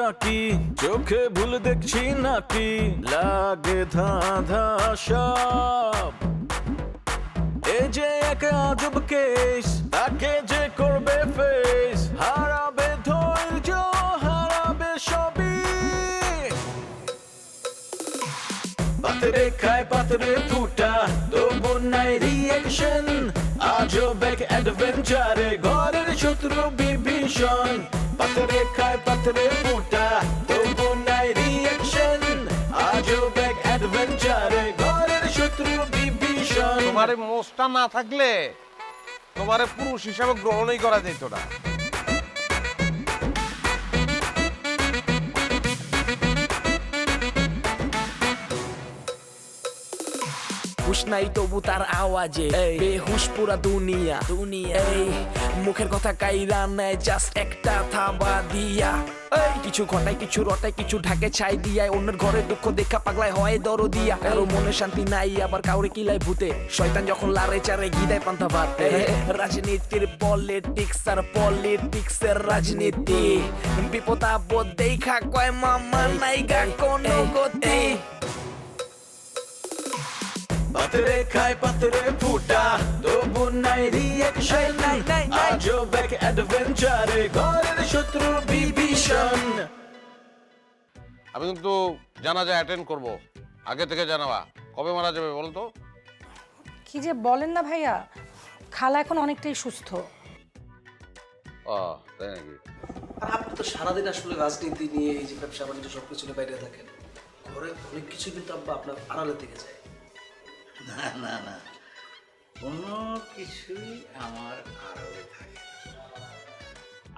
ব্যাপারটা কি চোখে ভুল দেখছি নাকি লাগে ধাঁধা সব এই যে এক আজব কেস তাকে যে করবে ফেস হারাবে ধৈর্য হারাবে সবই পাতরে খায় পাতরে ফুটা তবু নাই রিয়েকশন আজব এক অ্যাডভেঞ্চারে ঘরের শত্রু বিভীষণ পাতরে খায় পাতরে ফুটা তবু নাই রিয়েকশন আজব এক অ্যাডভেঞ্চারে ঘরের শত্রু বিভীষণ। তোমার মোষটা না থাকলে তোমার পুরুষ হিসাবে গ্রহণই করা যেত না। হুশ নাই তবু তার আওয়াজে বেহুশ পুরা দুনিয়া এই মুখের কথা কাইরা নেয় জাস্ট একটা থাবা দিয়া কিছু ঘটায় কিছু রটায় কিছু ঢাকে ছাই দিয়ায় অন্যের ঘরে দুঃখ দেখা পাগলায় হয় দরদিয়া কারো মনে শান্তি নাই আবার কাউরে কিলায় ভূতে শয়তান যখন লারে চারে গিদায় পান্তা ভাত রাজনীতির পলিটিক্স আর পলিটিক্সের রাজনীতি বিপদ আপদ দেখা কয় মামা নাইগা কোনো গতি পাতরে খায় পাতরে ফুটা তবু নাই রিয়েকশন আজব এক অ্যাডভেঞ্চারে ঘরের শত্রু বিভীষণ। আমি কিন্তু জানাজা অ্যাটেন্ড করব, আগে থেকে জানাবা। কবে মারা যাবে বলো তো? কি যে বলেন না ভাইয়া, খালা এখন অনেকটাই সুস্থ। তাই নাকি? আর আপনি তো সারাদিন আসলে রাজনীতি নিয়ে এই যে ব্যবসা বাণিজ্য সবকিছু নিয়ে বাইরে থাকেন, ঘরে অনেক কিছু কিন্তু আব্বা আপনার আড়ালে থেকে যায়। না না না, কোনো কিছুই আমার আড়ালে থাকে।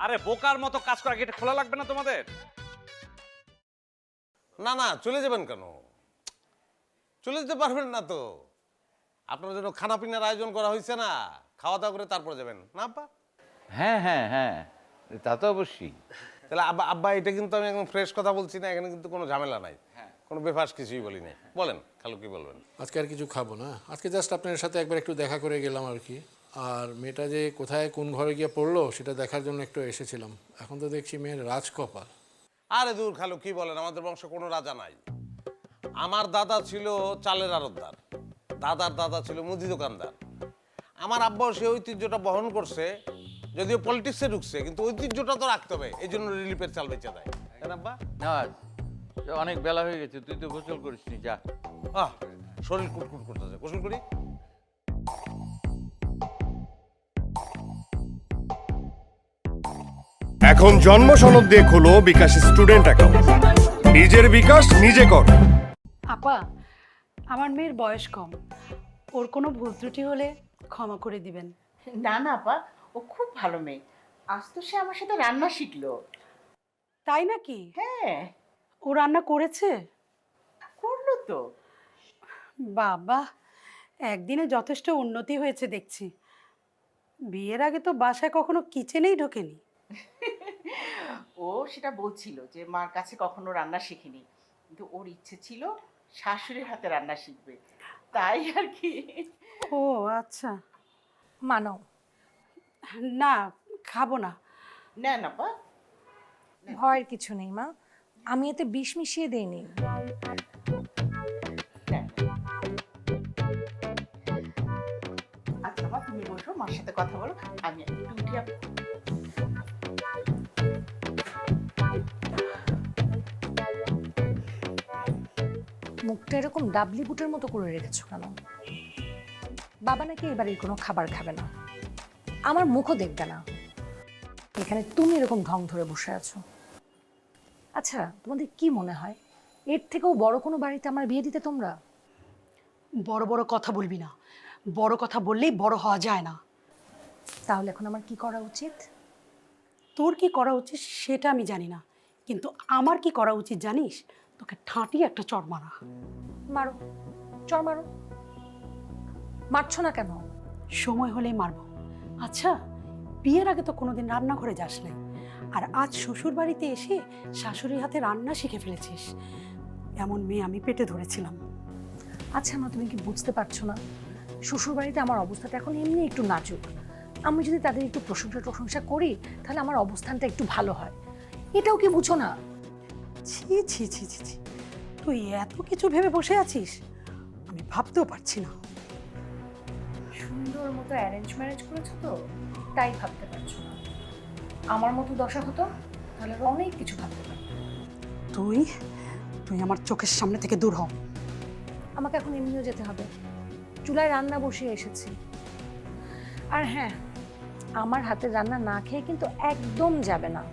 আরে বোকার মতো কাজ করা গেট খোলা লাগবে না তোমাদের? না না, চলে যাবেন কেন? চলে যেতে পারবেন না তো। আপনার জন্য খানা পিনার আয়োজন করা হয়েছে না, খাওয়া দাওয়া করে তারপর যাবেন না আব্বা? হ্যাঁ হ্যাঁ হ্যাঁ, তা তো অবশ্যই। তাহলে আব্বা আব্বা এটা কিন্তু আমি একদম ফ্রেশ কথা বলছি না, এখানে কিন্তু কোনো ঝামেলা নাই, কোনো বেফাস কিছুই বলি নাই। বলেন খালু, কি বলবেন? আজকে আর কিছু খাবো না, আজকে জাস্ট আপনার সাথে একবার একটু দেখা করে গেলাম আর কি। আর মেয়েটা যে কোথায় কোন ঘরে গিয়ে পড়লো সেটা দেখার জন্য একটু এসেছিলাম। এখন তো দেখছি মেয়ের রাজকপাল। আরে দূর খালু, কি বলেন? আমাদের বংশে কোনো রাজা নাই। আমার দাদা ছিল চালের আড়তদার, দাদার দাদা ছিল মুদি দোকানদার। আমার আব্বাও সেই ঐতিহ্যটা বহন করছে, যদিও পলিটিক্সে ঢুকছে, কিন্তু ঐতিহ্যটা তো রাখতে হবে। এই জন্য রিলিফের চাল বেচে দেয়, তাই না আব্বা? নওয়াজ, অনেক বেলা হয়ে গেছে, তুই তো গোসল করিস নি, যা। শরীর কুটকুট করতেছে, গোসল করি। এখন জন্ম সনদ দিয়ে খোলো বিকাশ স্টুডেন্ট অ্যাকাউন্ট। নিজের বিকাশ নিজে কর। আপা, আমার মেয়ের বয়স কম, ওর কোনো ভুল ত্রুটি হলে ক্ষমা করে দিবেন। না না আপা, ও খুব ভালো মেয়ে। আজ তো সে আমার সাথে রান্না শিখলো। তাই নাকি? হ্যাঁ, ও রান্না করেছে? করলো তো। বাবা, একদিনে যথেষ্ট উন্নতি হয়েছে দেখছি। বিয়ের আগে তো বাসায় কখনো কিচেনেই ঢোকেনি। ও সেটা বলছিল যে মার কাছে কখনো রান্না শিখিনি, কিন্তু ওর ইচ্ছে ছিল শাশুড়ির হাতে রান্না শিখবে, তাই আর কি। ও আচ্ছা। মানো না, খাবো না। না না পা, ভয়ের কিছু নেই মা, আমি এতে বিষ মিশিয়ে দেইনি। আচ্ছা মা, তুমি বসো, মার সাথে কথা বলো, আমি একটু উঠে মুখটা এরকম ডাবলি বুটের মতো করে রেখেছো কেন? বাবা নাকি এবারের কোনো খাবার খাবে না, আমার মুখও দেখবে না, এখানে তুমি এরকম ঢং ধরে বসে আছো। আচ্ছা, তোমাদের কি মনে হয় এর থেকেও বড় কোনো বাড়িতে আমার বিয়ে দিতে তোমরা? বড় বড় কথা বলবি না, বড় কথা বললেই বড় হওয়া যায় না। তাহলে এখন আমার কি করা উচিত? তোর কি করা উচিত সেটা আমি জানি না, কিন্তু আমার কি করা উচিত জানিস? তোকে ঠাঁটি একটা চড় মারা। মারো, চর মারো। মারছো না কেন? সময় হলেই মারবো। আচ্ছা, বিয়ের আগে তো কোনোদিন রান্নাঘরে যাস নাই, আর আজ শ্বশুর বাড়িতে এসে শাশুড়ির হাতে রান্না শিখে ফেলেছিস। এমন মেয়ে আমি পেটে ধরেছিলাম। আচ্ছা মা, তুমি কি বুঝতে পারছো না? শ্বশুর বাড়িতে আমার অবস্থাটা এখন এমনি একটু নাজুক। আমি যদি তাদের একটু প্রশংসা করি তাহলে আমার অবস্থানটা একটু ভালো হয়। এটাও কি বুঝো না? ছি ছি ছি ছি ছি, তুই এত কিছু ভেবে বসে আছিস, আমি ভাবতেও পারছি না। সুন্দর মতো অ্যারেঞ্জ ম্যারেজ করেছো তো, তাই ভাবতে পারছো না। আমার মতো দশা হতো তাহলে আরো অনেক কিছু ভাবতে পারতো। তুই তুই আমার চোখের সামনে থেকে দূর হ। আমাকে এখন এমনিও যেতে হবে, চুলায় রান্না বসিয়ে এসেছি। আর হ্যাঁ, আমার হাতের রান্না না খেয়ে কিন্তু একদম যাবে না।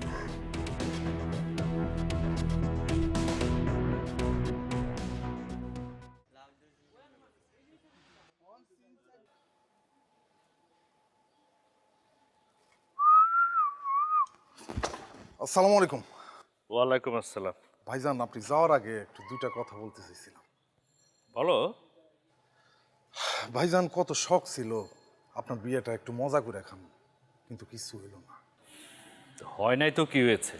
আসসালামু আলাইকুম। ওয়ালাইকুম আসসালাম। ভাইজান, আপনি যাওয়ার আগে একটু দুইটা কথা বলতে চাইছিলাম। বলো। ভাইজান, কত শখ ছিল আপনার বিয়েটা একটু মজা করে খান, কিন্তু কিছু হইল না। হয় নাই তো কি হয়েছে?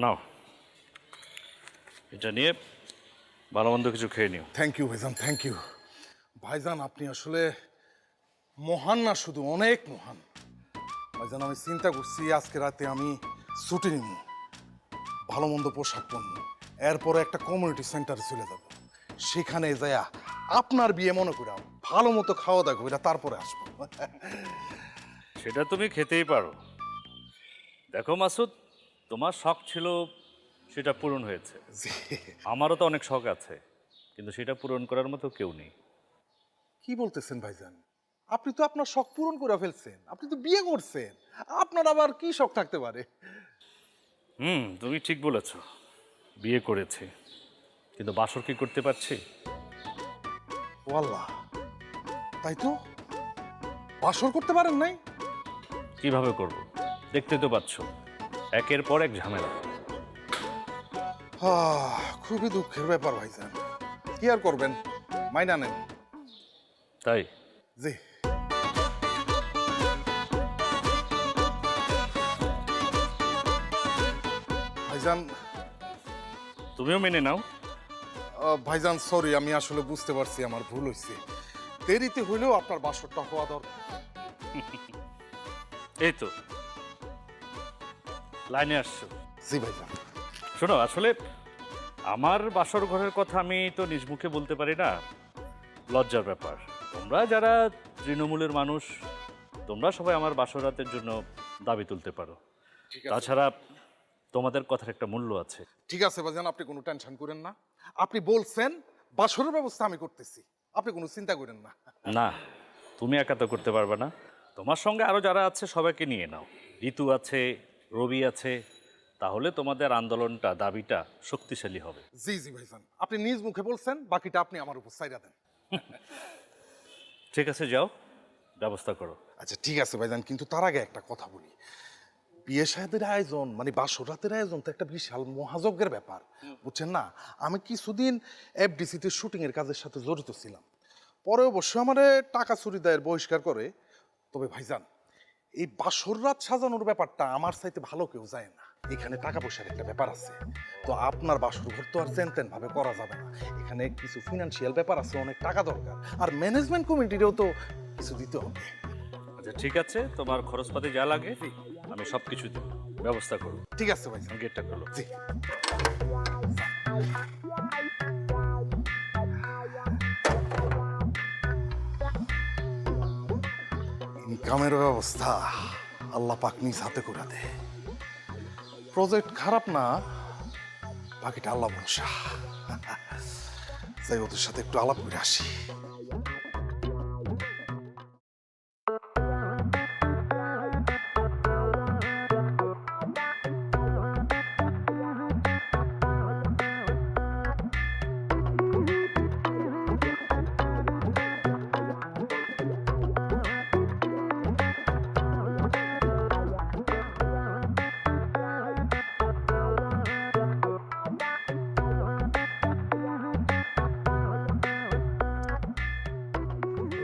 নাও, এটা নিয়ে ভালো মন্দ কিছু খেয়ে নিও। থ্যাংক ইউ ভাইজান, থ্যাংক ইউ। ভাইজান, আপনি আসলে মহান না, শুধু অনেক মহান। ভাইজান, আমি চিন্তা করছি আজকে রাতে আমি ছুটি নিব, ভালো মন্দ পোশাক পরব, এরপরে একটা কমিউনিটি সেন্টারে চলে যাব, সেখানে যাইয়া আপনার বিয়ে মনে করে ভালো মতো খাওয়া দাওয়া করে তারপরে আসবো। সেটা তুমি খেতেই পারো। দেখো মাসুদ, তোমার শখ ছিল, সেটা পূরণ হয়েছে। জি। আমারও তো অনেক শখ আছে, কিন্তু সেটা পূরণ করার মতো কেউ নেই। কি বলতেছেন ভাইজান? আপনি তো আপনার শখ পূরণ করে ফেলছেন, আপনি তো বিয়ে করছেন, আপনার আবার কি শখ থাকতে পারে? তুমি ঠিক বলেছ, বিয়ে করেছি, কিন্তু বাসর কি করতে পারছি? ওয়াল্লাহ, তাই তো, বাসর করতে পারেন নাই? কিভাবে করব? দেখতে তো পাচ্ছ, একের পর এক ঝামেলা। খুবই দুঃখের ব্যাপার ভাইজান, কি আর করবেন, মাইনা নেন। তাই? জি। ভাইজান, তুমিও মেনে নাও। ভাইজান সরি, আমি আসলে বুঝতে পারছি আমার ভুল হয়েছে, দেরিতে হইলেও আপনার বাসরটা হওয়া দরকার। এই তো লাইনে আসছো। জি ভাইজান। শোনো, আসলে আমার বাসর ঘরের কথা আমি তো নিজ মুখে বলতে পারি না, লজ্জার ব্যাপার। তোমরা যারা তৃণমূলের মানুষ, তোমরা সবাই আমার বাসর রাতের জন্য দাবি তুলতে পারো। তাছাড়া তোমাদের কথার একটা মূল্য আছে। ঠিক আছে ভাইজান, আপনি কোনো টেনশন করেন না, আপনি বলছেন বাসরের ব্যবস্থা আমি করতেছি, আপনি কোনো চিন্তা করেন না। না, তুমি একা তো করতে পারবে না, তোমার সঙ্গে আরো যারা আছে সবাইকে নিয়ে নাও। ঋতু আছে, রবি আছে, তাহলে তোমাদের আন্দোলনটা, দাবিটা শক্তিশালী হবে। জি জি ভাইজান, আপনি নিজ মুখে বলছেন, বাকিটা আপনি আমার উপর ছাইড়া দেন। ঠিক আছে, যাও, ব্যবস্থা করো। আচ্ছা ঠিক আছে ভাইজান, কিন্তু তার আগে একটা কথা বলি। বিয়ে শাদীর আয়োজন মানে বাসর রাতের আয়োজন তো একটা বিশাল মহাযজ্ঞের ব্যাপার, বুঝছেন না? আমি কিছুদিন এফডিসিতে শুটিং এর কাজের সাথে জড়িত ছিলাম, পরে অবশ্য আমার টাকা চুরি দায়ের বহিষ্কার করে। তবে ভাইজান, এই বাসর রাত সাজানোর ব্যাপারটা আমার চাইতে ভালো কেউ যায় না। এখানে টাকা পয়সার একটা ব্যাপার আছে, তো আপনার বাসর ঘর তো আর তেন ভাবে করা যাবে না, এখানে কিছু ফিনান্সিয়াল ব্যাপার আছে, অনেক টাকা দরকার, আর ম্যানেজমেন্ট কমিটিরও তো কিছু দিতে হবে। আচ্ছা ঠিক আছে, তোমার খরচপাতি যা লাগে আমি সব কিছু ব্যবস্থা করব। ঠিক আছে ভাই, গেটটা খোলো। জি। ইনকামের ব্যবস্থা আল্লাহ পাক নিজ হাতে করে দে। প্রজেক্ট খারাপ না, বাকিটা আল্লাহ ভরসা। যাই, ওদের সাথে একটু আলাপ করে আসি।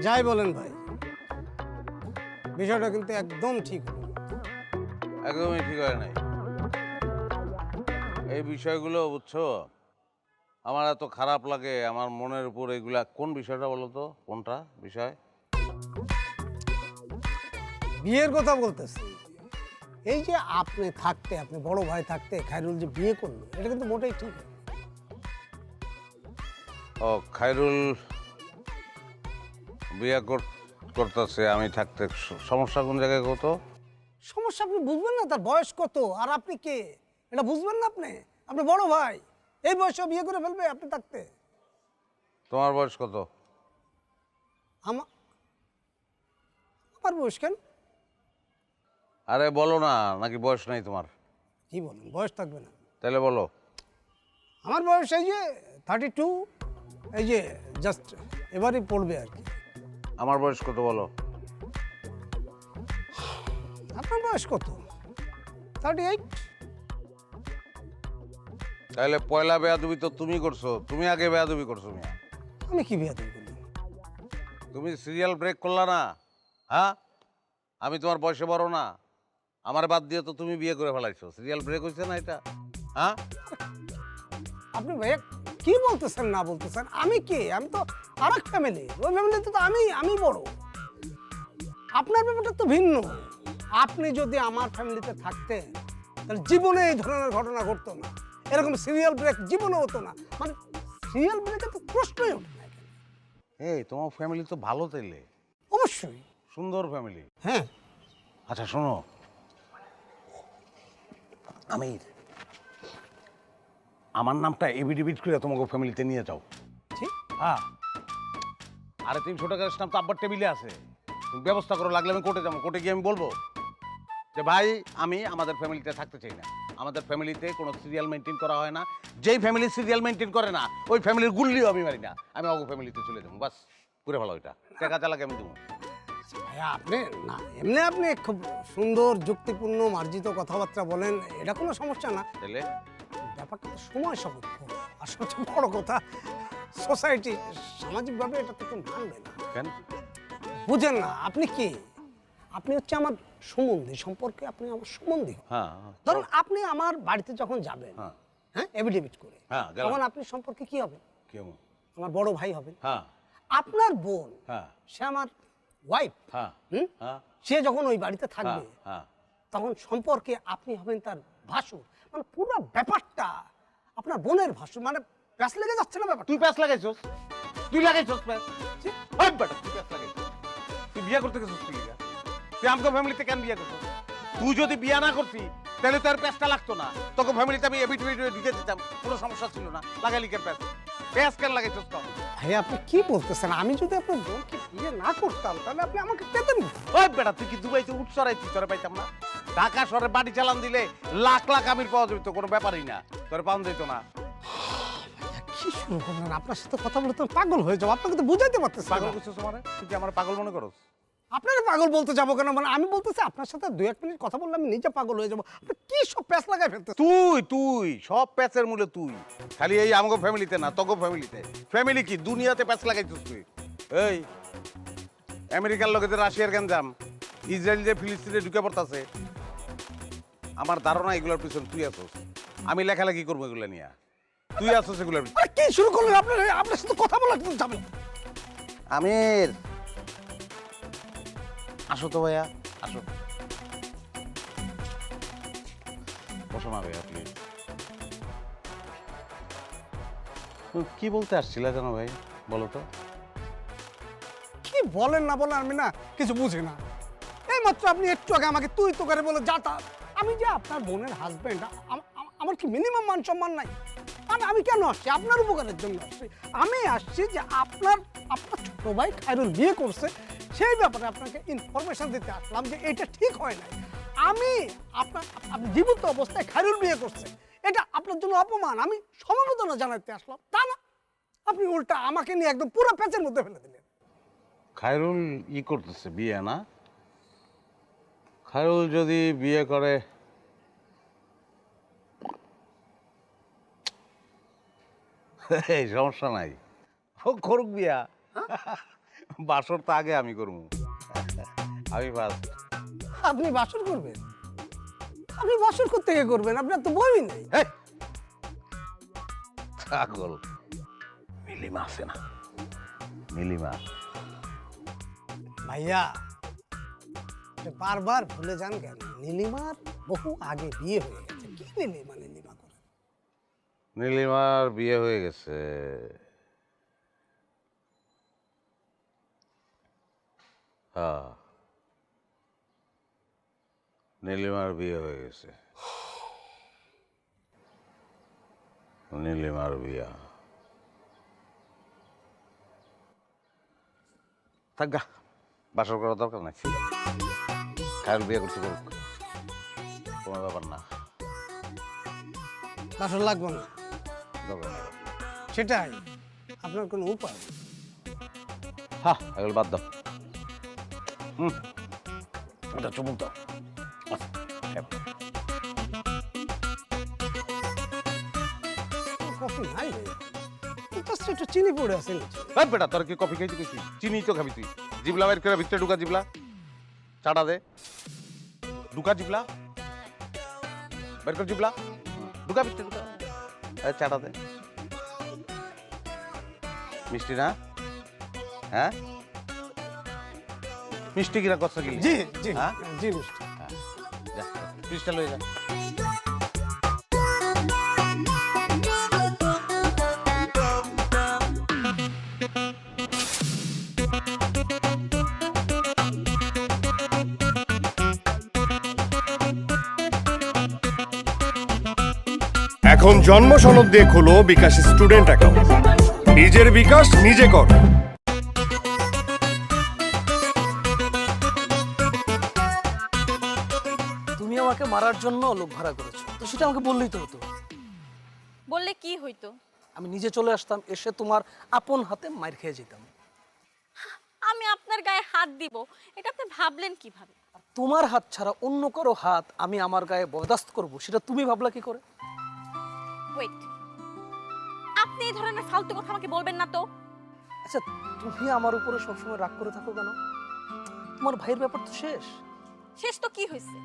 যাই বলেন ভাই, বিষয়টা কিন্তু একদম ঠিক হলো। একদমই ঠিক হয় নাই। এই বিষয়গুলো বুঝছো, আমার এত খারাপ লাগে, আমার মনের উপর এগুলা। কোন বিষয়টা বলো তো, কোনটা বিষয়? বিয়ের কথা বলতেছি। এই যে আপনি থাকতে, আপনি বড় ভাই থাকতে খায়রুল যে বিয়ে করলো, এটা কিন্তু মোটেই ঠিক না। ও খায়রুল বিয়ে করতেছে আমি থাকতে, সমস্যা কোন জায়গায় কত? সমস্যা আপনি বুঝবেন না, তার বয়স কত আর আপনি কে এটা বুঝবেন না। আপনি বড় ভাই, এই বয়সে বিয়ে করে ফেলবে আপনি থাকতে। তোমার বয়স কত? আমার বয়স কেন? আরে বলো না, নাকি বয়স নাই তোমার? কি বলেন, বয়স থাকবে না? তাহলে বলো। আমার বয়স এই যে 32, এই যে জাস্ট এবারই পড়বে আর কি। আমার বয়স কত বলো? আপনার বয়স কত? 38। তাহলে পয়লা বেয়াদবি তো তুমি করছো, তুমি আগে বেয়াদবি করছো। মিয়া আমি কি বিয়ে করলাম? তুমি সিরিয়াল ব্রেক করলা না? হ্যাঁ, আমি তোমার বয়সে বড় না? আমার বাদ দিয়ে তো তুমি বিয়ে করে ফেলাইছো, সিরিয়াল ব্রেক হয়েছে না এটা? হ্যাঁ, আপনি ভাইয়া কি বলতেছেন না বলতেছেন? আমি কে? আমি তো আরেক ফ্যামিলি, ওই ফ্যামিলিতে তো আমি বড়। আপনার ব্যাপারটা তো ভিন্ন। আপনি যদি আমার ফ্যামিলিতে থাকতেন তাহলে জীবনে এই ধরনের ঘটনা ঘটতো না, এরকম সিরিয়াল ব্রেক জীবনে হতো না। মানে সিরিয়াল ব্রেকে তো প্রশ্নই ওঠে না। এই তোমার ফ্যামিলি তো ভালো, তাইলে অবশ্যই সুন্দর ফ্যামিলি। হ্যাঁ। আচ্ছা শোনো আমির, আমার নামটা এভিডেভিট করে তোমাকে ফ্যামিলিতে নিয়ে যাও। ঠিক? হ্যাঁ। আরে 300 টাকার স্টাম্প তো আব্বার টেবিলে আছে, তুমি ব্যবস্থা করো, লাগলে আমি কোর্টে যাবো। কোর্টে গিয়ে আমি বলবো যে ভাই আমি আমাদের ফ্যামিলিতে থাকতে চাই না, আমাদের ফ্যামিলিতে কোনো সিরিয়াল মেনটেন করা হয় না, যেই ফ্যামিলি সিরিয়াল মেনটেন করে না ওই ফ্যামিলির গুল্লিও আমি মারি না, আমি অগ ফ্যামিলিতে চলে যাবো, বাস পুরো ভালো। ওইটা টাকা চালাকে আমি দেবো। ভাইয়া আপনি না, এমনি আপনি খুব সুন্দর যুক্তিপূর্ণ মার্জিত কথাবার্তা বলেন, এটা কোনো সমস্যা না। তাহলে ব্যাপারটা তো সময় সাপেক্ষ। আর সবচেয়ে বড় কথা, সোসাইটি সামাজিকভাবে এটা তো কেউ মানবে না। কেন বুঝেন না? আপনি কি? আপনি হচ্ছে আমার সম্বন্ধী, সম্পর্কে আপনি আমার সম্বন্ধী। হ্যাঁ, ধরুন আপনি আমার বাড়িতে যখন যাবেন, হ্যাঁ, এভিডেভিট করে, হ্যাঁ, তখন আপনি সম্পর্কে কি হবে? কেমন? আমার বড় ভাই হবেন। হ্যাঁ। আপনার বোন, হ্যাঁ, সে আমার ওয়াইফ। হ্যাঁ, হুম, হ্যাঁ, সে যখন ওই বাড়িতে থাকবে, হ্যাঁ, তখন সম্পর্কে আপনি হবেন তার ভাসুর। মানে পুরো ব্যাপারটা আপনার বোনের ভাসুর। মানে প্যাস লেগে যাচ্ছে না ব্যাপার? তুই প্যাস লাগাইছস, তুই লাগাইছস প্যাস। ওই বেটা তুই প্যাস লাগাইছস, তুই বিয়ে করতে গেছিস তুই? তুই আমগো ফ্যামিলিতে কেন বিয়ে করছিস? তুই যদি বিয়ে না করতি তাহলে তোর প্যাসটা লাগতো না, তোকে ফ্যামিলিতে আমি এবিট ঢুকে দিতাম, কোনো সমস্যা ছিল না। লাগাইলি কেন প্যাস? প্যাস কেন লাগাইছস তো? ভাই আপনি কি বলতেছেন? আমি যদি আপনার বোনকে বিয়ে না করতাম তাহলে আপনি আমাকে পেতেন না। ওই বেটা তুই কি দুবাইতে উঠ সরাইছিস? তোরে পাইতাম না? ঢাকা শহরে বাড়ি চালান দিলে লাখ লাখ আমির পাওয়া যেত, কোনো ব্যাপারই না, তোরে পাওয়া যেত না। কি শুরু করলেন? আপনার সাথে কথা বলে তো পাগল হয়ে যাবো। আপনাকে তো বুঝাইতে পারতেছি না। পাগল করছিস তোমারে? তুই কি আমার পাগল মনে করস? আপনাকে পাগল বলতে যাবো কেন? মানে আমি বলতেছি আপনার সাথে 2-1 মিনিট কথা বললে আমি নিজে পাগল হয়ে যাবো। আপনি কি সব প্যাচ লাগাই ফেলতেছেন? তুই সব প্যাচের মূলে তুই, খালি এই আমগো ফ্যামিলিতে না, তোগো ফ্যামিলিতে। ফ্যামিলি কি দুনিয়াতে প্যাচ লাগাইছিস তুই? এই আমেরিকার লোকেদের রাশিয়ার গেঞ্জাম, ইসরায়েল যে ফিলিস্তিনে ঢুকে পড়তাছে, আমার ধারণা এগুলোর পিছনে তুই আছোস। আমি লেখালেখি করবো এগুলো নিয়ে, তুই আছোস এগুলোর পিছনে। আরে কি শুরু করলেন? আপনার সাথে কথা বলা কিন্তু যাবে না। আমির আসো তো ভাইয়া, আসো, বসো না ভাইয়া প্লিজ। কি বলতে আসছিল জানো ভাই, বলো তো? কি বলেন না বলেন আমি না কিছু বুঝি না। এই মাত্র আপনি একটু আগে আমাকে তুই তো করে বলে যাতা। আমি যে আপনার বোনের হাজবেন্ড, আমার কি মিনিমাম মান সম্মান নাই? আমি কেন আসছি? আপনার উপকারের জন্য আসছি। আমি আসছি যে আপনার ছোট ভাই খায়রুল বিয়ে করছে, সেই ব্যাপারে আপনাকে ইনফরমেশন দিতে আসলাম যে এটা ঠিক হয় নাই। আপনি জীবিত অবস্থায় খায়রুল বিয়ে করছে, এটা আপনার জন্য অপমান। আমি সমবেদনা জানাতে আসলাম, তা না আপনি উল্টা আমাকে নিয়ে একদম পুরো প্যাচের মধ্যে ফেলে দিলেন। খায়রুল করতেছে বিয়ে না? খায়রুল যদি বিয়ে করে, এই সমস্যা নাই, ও করুক বিয়া। বাসর তো আগে আমি করবো, আমি ফার্স্ট। আপনি বাসর করবেন? আপনি বাসর করতে গিয়ে করবেন? আপনার তো বই নেই। পাগল, মিলিমা আছে না? মিলিমা ভাইয়া বারবার ভুলে যান কেন? নীলিমার বহু আগে বিয়ে হয়ে গেছে, কি নীলিমা করে? নীলিমার বিয়ে হয়ে গেছে। হ্যাঁ, নীলিমার বিয়ে হয়ে গেছে। নীলিমার বিয়া থাক গা, বাসর করার দরকার নাই। খায়রুল বিয়ে করতে করুক, তোমার ব্যাপার না। বাসর লাগবে না, দরকার নাই। সেটাই আপনার কোনো উপায়? হ্যাঁ, এগুলো বাদ দাও। এটা চুমুক দাও। কফি নাই রে, জাস্ট একটু চিনি পড়ে আছে নিচে। এই বেটা, তোর কি কফি খাইতে কইছি? চিনি তো খাবি তুই। জিবলা বাইর করে ভিতরে ঢুকা, জিবলা চাটা দে, ঢুকা জিবলা বাইর কর, জিবলা ঢুকা ভিতরে ঢুকা, চাটা দে। মিষ্টি না? হ্যাঁ, মিষ্টি কিনা কথা কি? জি জি হ্যাঁ জি মিষ্টি। যা, ক্রিস্টাল হয়ে যা। এখন জন্ম সনদ দিয়ে খোলো বিকাশ স্টুডেন্ট অ্যাকাউন্ট। নিজের বিকাশ নিজে কর। তুমি আমাকে মারার জন্য লোক ভাড়া করেছো, তো সেটা আমাকে বললেই তো হতো। বললে কি হইতো? আমি নিজে চলে আসতাম, এসে তোমার আপন হাতে মার খেয়ে যেতাম। আমি আপনার গায়ে হাত দিব, এটা আপনি ভাবলেন কিভাবে? তোমার হাত ছাড়া অন্য কারো হাত আমি আমার গায়ে বরদাস্ত করব, সেটা তুমি ভাবলা কি করে? ওয়েট, আপনি এই ধরনের ফালতু কথা আমাকে বলবেন না তো। আচ্ছা, তুমি আমার উপরে সবসময় রাগ করে থাকো কেন? তোমার ভাইয়ের ব্যাপার তো শেষ। শেষ তো কি হয়েছে?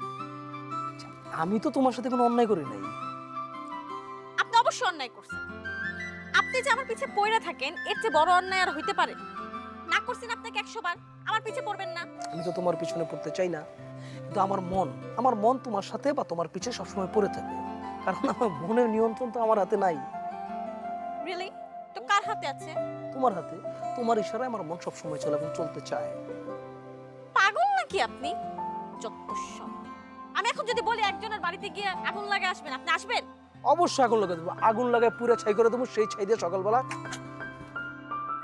আমি তো তোমার সাথে কোনো অন্যায় করি নাই। আপনি অবশ্যই অন্যায় করছেন। আপনি যে আমার পিছে পড়ে থাকেন, এর চেয়ে বড় অন্যায় আর হইতে পারে না? করছেন আপনাকে 100 বার, আমার পিছে পড়বেন না। আমি তো তোমার পিছনে পড়তে চাই না, কিন্তু আমার মন তোমার সাথে বা তোমার পিছে সবসময় পড়ে থাকে, কারণ আমার মনের নিয়ন্ত্রণ তো আমার হাতে নাই। রিয়েলি? তো কার হাতে আছে? তোমার হাতে। তোমার ইশারায় আমার মন সবসময় চলে এবং চলতে চায়। পাগল নাকি আপনি? যত সব। আমি এখন যদি বলি একজনের বাড়িতে গিয়ে আগুন লাগিয়ে আসবেন, আপনি আসবেন? অবশ্যই আগুন লাগাই দেবো, আগুন লাগায় পুরো ছাই করে দেবো, সেই ছাই দিয়ে সকালবেলা।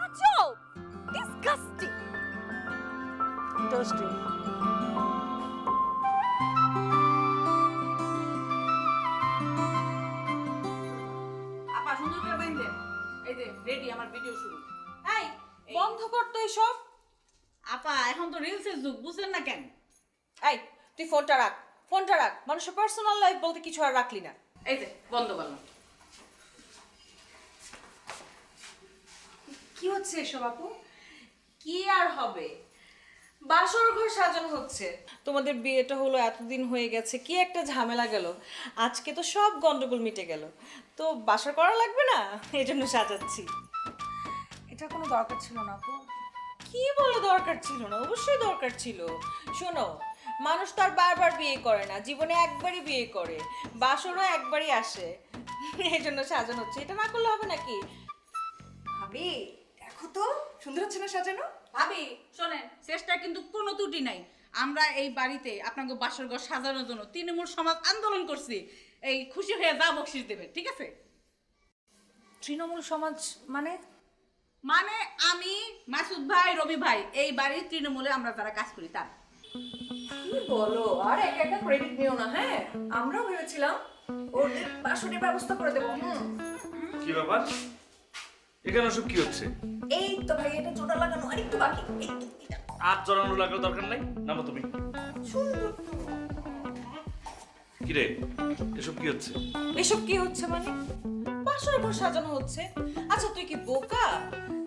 আজব, ডিসগাস্টিং। ইন্টারেস্টিং। আপা সুন্দর করে বাইন্ধে, এই যে রেডি আমার ভিডিও শুরু। এই বন্ধ কর তো এসব। আপা এখন তো রিলসের যুগ, বুঝলেন না কেন? এই তুই ফোনটা রাখ, ফোনটা রাখ। মানুষের পার্সোনাল লাইফ বলতে কিছু আর রাখলি না। এই যে বন্ধ করলাম। কি হচ্ছে এসব আপু? কি আর হবে, বাসর ঘর সাজানো হচ্ছে। তোমাদের বিয়েটা হলো, এতদিন হয়ে গেছে, কি একটা ঝামেলা গেল, আজকে তো সব গন্ডগোল মিটে গেল, তো বাসর করা লাগবে না, এই জন্য সাজাচ্ছি। এটা কোনো দরকার ছিল না আপু। কি বলে দরকার ছিল না? অবশ্যই দরকার ছিল। শোনো, মানুষ তো আর বারবার বিয়ে করে না, জীবনে একবারই বিয়ে করে, বাসরও একবারই আসে, এই জন্য সাজানো হচ্ছে। এটা না করলে হবে নাকি? ভাবি দেখো তো সুন্দর হচ্ছে না সাজানো? ভাবি শোনেন, চেষ্টার কিন্তু কোনো ত্রুটি নাই। আমরা এই বাড়িতে আপনাকে বাসর ঘর সাজানোর জন্য তৃণমূল সমাজ আন্দোলন করছি। এই খুশি হয়ে যা বকশিস দেবেন, ঠিক আছে? তৃণমূল সমাজ মানে? মানে আমি, মাসুদ ভাই, রবি ভাই, এই বাড়ির তৃণমূলে আমরা যারা কাজ করি তার। কি বলো? আর একা একা ক্রেডিট নিও না, হ্যাঁ? আমরাও ভেবেছিলাম ওদের বাসনের ব্যবস্থা করে দেবো। কি ব্যাপার, এখানে সব কি হচ্ছে? এই তো ভাই, এটা জোড়া লাগানো আর একটু বাকি। হাত জড়ানো লাগার দরকার নাই, নামো তুমি। কি রে, এসব কি হচ্ছে? এসব কি হচ্ছে মানে? বাসর ঘর সাজানো হচ্ছে। আচ্ছা তুই কি বোকা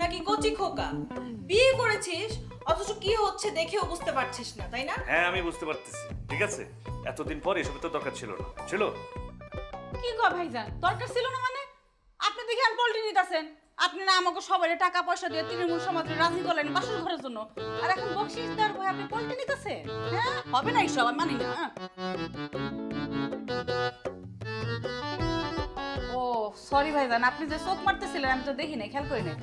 নাকি কচি খোকা? বিয়ে করেছিস অথচ কি হচ্ছে দেখেও বুঝতে পারছিস না, তাই না? হ্যাঁ, আমি বুঝতে পারতেছি। ঠিক আছে, এতদিন পর এসব তো দরকার ছিল না। ছিল কি গো ভাইজান, দরকার ছিল না মানে? আপনি দেখে আন পল্টি নিতেছেন। আপনি না আমাকে সবাই টাকা পয়সা দিয়ে তৃণমূল সমাজে রাজি করলেন বাসর ঘরের জন্য, আর এখন বকশিস দেওয়ার ভয় আপনি পল্টে নিতেছেন? হ্যাঁ, হবে না এইসব, আমি মানি না। ও সরি ভাইজান, আপনি যে চোখ মারতেছিলেন আমি তো দেখি নাই, খেয়াল করি নাই।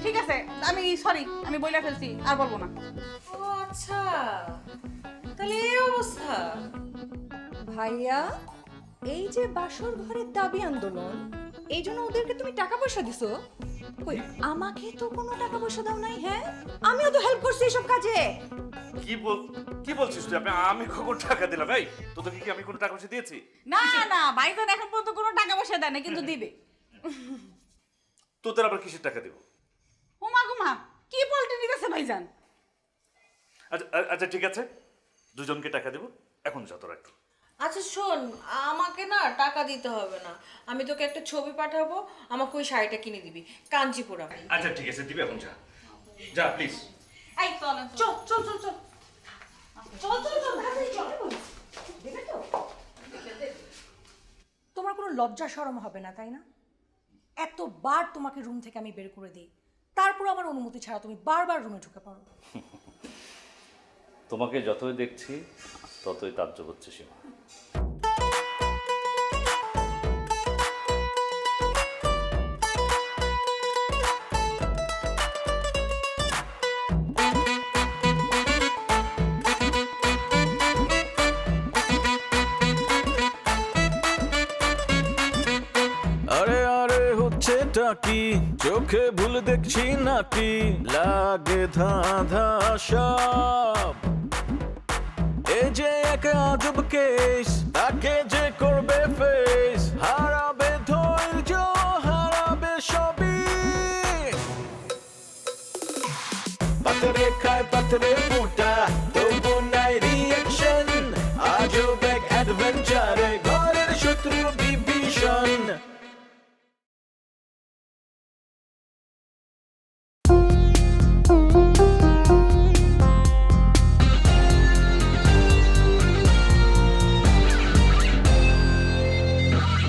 ঠিক আছে, আমি সরি, আমি বইলা ফেলছি, আর বলবো না। ও আচ্ছা, তাহলে এই অবস্থা। ভাইয়া, এই যে বাসর ঘরের দাবি আন্দোলন, এই জন্য ওদেরকে তুমি টাকা পয়সা দিছো? কই, আমাকে তো কোনো টাকা পয়সা দাও নাই। হ্যাঁ, আমিও তো হেল্প করছি এইসব কাজে। কি বলছিস তুই? আমি কখন টাকা দিলাম? এই তোদেরকে কি আমি কোনো টাকা পয়সা দিয়েছি? না না ভাইজান, এখন পর্যন্ত কোনো টাকা পয়সা দেয় না, কিন্তু দিবে। তোদের আবার কিসের টাকা দেব? হুমা গুমা, কি পল্টে নিতেছে ভাইজান? আচ্ছা ঠিক আছে, দুজনকে টাকা দেবো, এখন যত রাখতো। আচ্ছা শোন, আমাকে না টাকা দিতে হবে না, আমি তোকে একটা ছবি পাঠাবো, আমাকে ওই শাড়িটা কিনে দিবি, কাঞ্চিপুরা। আচ্ছা ঠিক আছে, দিবে এখন, যা যা প্লিজ। এই চল চল চল চল চল চল চল চল তাড়াতাড়ি চল। দেবে তো? তোমার কোনো লজ্জা শরম হবে না, তাই না? এতবার তোমাকে রুম থেকে আমি বের করে দিই, তারপর আমার অনুমতি ছাড়া তুমি বারবার রুমে ঢুকে পড়ো। তোমাকে যতই দেখছি ততই তাজ্জব হচ্ছে সীমা। আরে আরে হচ্ছেটা কি, চোখে ভুল দেখছি নাকি, লাগে ধাঁধা সব। এই যে এক আজব কেস, তাকে যে করবে ফেস, হারাবে ধৈর্য, হারাবে সবই। পাথরে খায় পাথরে ফুটা, তবু নাই রিয়াকশন, আজব এক অ্যাডভেঞ্চারে